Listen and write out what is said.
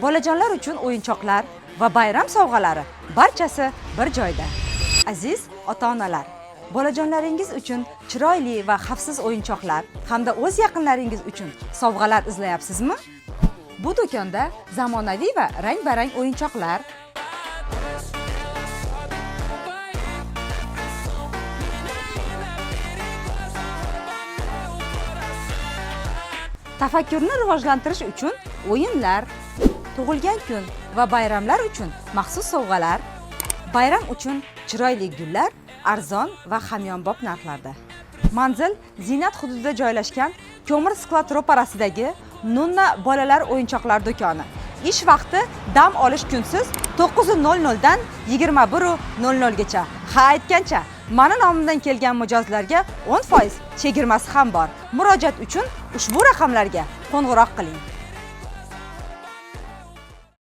bolajonlar uchun o'yinchoqlar va bayram sovg'alari barchasi bir joyda. Aziz ota-onalar, bolajonlaringiz uchun chiroyli va xavfsiz o'yinchoqlar hamda o'z yaqinlaringiz uchun sovg'alar izlayapsizmi? Bu do'konda zamonaviy va rang-barang o'yinchoqlar, tafakkurni rivojlantirish uchun o'yinlar, tug'ilgan kun va bayramlar uchun maxsus sovg'alar, bayram uchun chiroyli gullar arzon va hamyonbop narxlarda. Manzil Zinat hududida joylashgan ko'mir sklad ro'parasidagi Nunna bolalar o'yinchoqlar do'koni. Ish vaqti dam olish kunsiz 9:00 dan 21:00 gacha. Ha aytgancha, meni nomimdan kelgan mijozlarga 10% chegirmasi ham bor. Murojaat uchun ushbu raqamlarga qo'ng'iroq qiling.